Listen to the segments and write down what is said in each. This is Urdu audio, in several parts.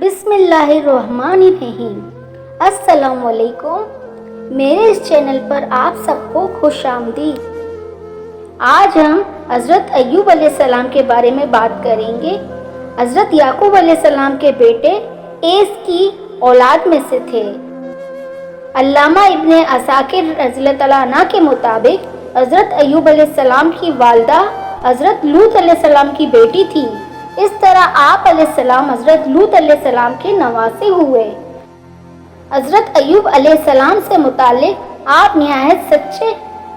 بسم اللہ الرحمن الرحیم۔ السلام علیکم، میرے اس چینل پر آپ سب کو خوش آمدید۔ آج ہم حضرت ایوب علیہ السلام کے بارے میں بات کریں گے۔ حضرت یعقوب علیہ السلام کے بیٹے ایس کی اولاد میں سے تھے۔ علامہ ابن عساکر رضی اللہ تعالیٰ عنہ کے مطابق حضرت ایوب علیہ السلام کی والدہ حضرت لوط علیہ السلام کی بیٹی تھی۔ اس طرح آپ علیہ السلام حضرت لوط علیہ السلام کے نواسے ہوئے۔ حضرت ایوب علیہ السلام سے متعلق آپ نہایت سچے،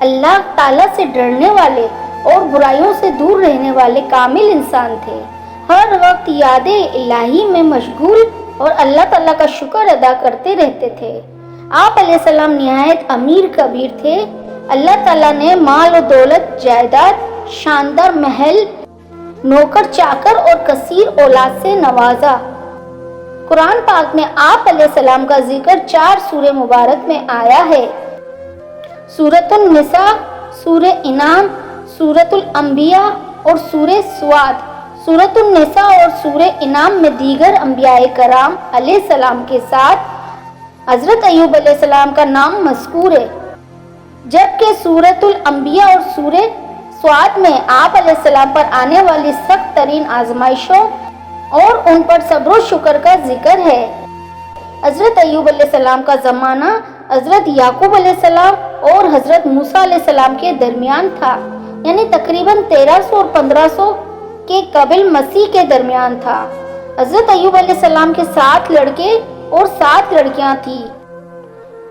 اللہ تعالیٰ سے ڈرنے والے اور برائیوں سے دور رہنے والے کامل انسان تھے۔ ہر وقت یاد الہی میں مشغول اور اللہ تعالیٰ کا شکر ادا کرتے رہتے تھے۔ آپ علیہ السلام نہایت امیر کبیر تھے۔ اللہ تعالیٰ نے مال و دولت، جائیداد، شاندار محل، نوکر چاکر اور کثیر اولاد سے نوازا۔ قرآن پاک میں آپ علیہ السلام کا ذکر 4 سورہ مبارک میں آیا ہے۔ سورۃ النساء، سورہ انعام، سورۃ الانبیاء اور سورہ سواد۔ سورۃ النساء اور سورہ انعام میں دیگر انبیاء کرام علیہ السلام کے ساتھ حضرت ایوب علیہ السلام کا نام مذکور ہے، جبکہ سورۃ الانبیاء اور سورہ سواد میں آپ علیہ السلام پر آنے والی سخت ترین آزمائشوں اور ان پر صبر و شکر کا ذکر ہے۔ حضرت ایوب علیہ السلام کا زمانہ حضرت یعقوب علیہ السلام اور حضرت موسیٰ علیہ السلام کے درمیان تھا، یعنی تقریباً 1300 اور 1500 کے قبل مسیح کے درمیان تھا۔ حضرت ایوب علیہ السلام کے 7 لڑکے اور 7 لڑکیاں تھیں،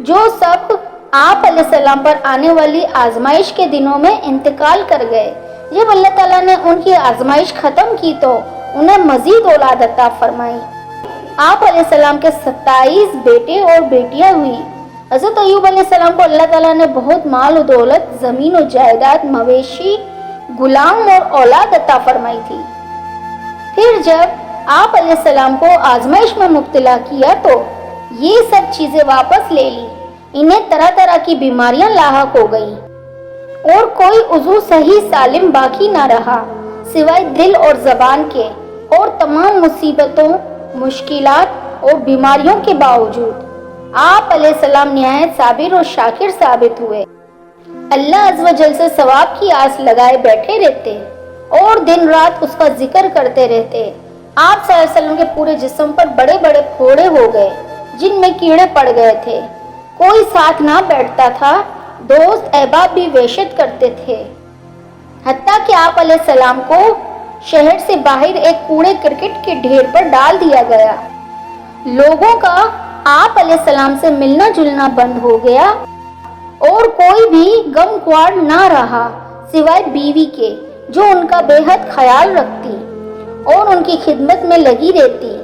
جو سب آپ علیہ السلام پر آنے والی آزمائش کے دنوں میں انتقال کر گئے۔ جب اللہ تعالیٰ نے ان کی آزمائش ختم کی تو انہیں مزید اولاد عطا فرمائی۔ آپ علیہ السلام کے 27 بیٹے اور بیٹیاں ہوئی۔ حضرت ایوب علیہ السلام کو اللہ تعالیٰ نے بہت مال و دولت، زمین و جائیداد، مویشی، غلام اور اولاد عطا فرمائی تھی۔ پھر جب آپ علیہ السلام کو آزمائش میں مبتلا کیا تو یہ سب چیزیں واپس لے لی۔ انہیں طرح طرح کی بیماریاں لاحق ہو گئیں اور کوئی عضو صحیح سالم باقی نہ رہا سوائے دل اور زبان کے، اور تمام مصیبتوں، مشکلات اور بیماریوں کے باوجود آپ علیہ السلام نہایت صابر اور شاکر ثابت ہوئے۔ اللہ عز و جل سے ثواب کی آس لگائے بیٹھے رہتے اور دن رات اس کا ذکر کرتے رہتے۔ آپ صلی اللہ علیہ وسلم کے پورے جسم پر بڑے بڑے پھوڑے ہو گئے جن میں کیڑے پڑ گئے تھے۔ کوئی ساتھ نہ بیٹھتا تھا، دوست احباب بھی وحشت کرتے تھے، حتیٰ کہ آپ علیہ السلام کو شہر سے باہر ایک کوڑے کرکٹ کے ڈھیر پر ڈال دیا گیا۔ لوگوں کا آپ علیہ السلام سے ملنا جلنا بند ہو گیا اور کوئی بھی غمخوار نہ رہا سوائے بیوی کے، جو ان کا بے حد خیال رکھتی اور ان کی خدمت میں لگی رہتی۔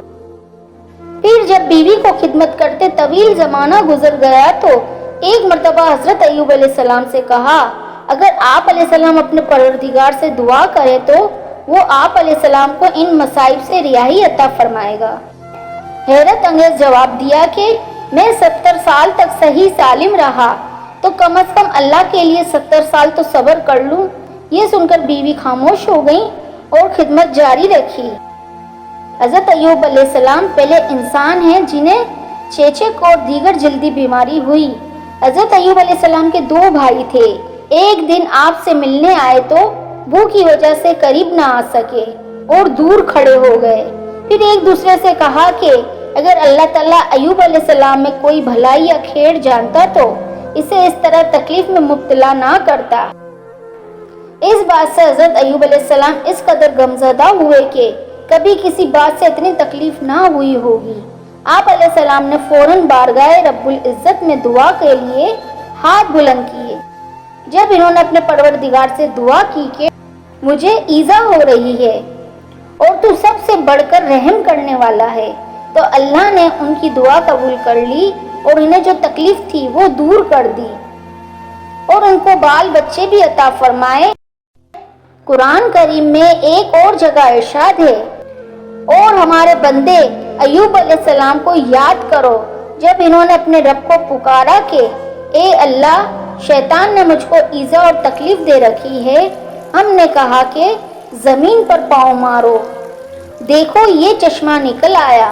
پھر جب بیوی کو خدمت کرتے طویل زمانہ گزر گیا تو ایک مرتبہ حضرت ایوب علیہ السلام سے کہا، اگر آپ علیہ السلام اپنے پروردگار سے دعا کرے تو وہ آپ علیہ السلام کو ان مصائب سے رہائی عطا فرمائے گا۔ حیرت انگیز جواب دیا کہ میں 70 سال تک صحیح سالم رہا تو کم از کم اللہ کے لیے 70 سال تو صبر کر لوں۔ یہ سن کر بیوی خاموش ہو گئی اور خدمت جاری رکھی۔ حضرت ایوب علیہ السلام پہلے انسان ہیں جنہیں چیچک اور دیگر جلدی بیماری ہوئی۔ حضرت ایوب علیہ السلام کے 2 بھائی تھے۔ ایک دن آپ سے ملنے آئے تو بو کی وجہ سے قریب نہ آ سکے اور دور کھڑے ہو گئے۔ پھر ایک دوسرے سے کہا کہ اگر اللہ تعالیٰ ایوب علیہ السلام میں کوئی بھلائی یا خیر جانتا تو اسے اس طرح تکلیف میں مبتلا نہ کرتا۔ اس بات سے حضرت ایوب علیہ السلام اس قدر غمزدہ ہوئے کہ کبھی کسی بات سے اتنی تکلیف نہ ہوئی ہوگی۔ آپ علیہ السلام نے فوراً بارگاہ رب العزت میں دعا کے لیے ہاتھ بلند کیے۔ جب انہوں نے اپنے پروردگار سے دعا کی کہ مجھے ایذا ہو رہی ہے اور تو سب سے بڑھ کر رحم کرنے والا ہے، تو اللہ نے ان کی دعا قبول کر لی اور انہیں جو تکلیف تھی وہ دور کر دی اور ان کو بال بچے بھی عطا فرمائے۔ قرآن کریم میں ایک اور جگہ ارشاد ہے، اور ہمارے بندے ایوب علیہ السلام کو یاد کرو جب انہوں نے اپنے رب کو پکارا کہ اے اللہ، شیطان نے مجھ کو ایذا اور تکلیف دے رکھی ہے۔ ہم نے کہا کہ زمین پر پاؤں مارو، دیکھو یہ چشمہ نکل آیا۔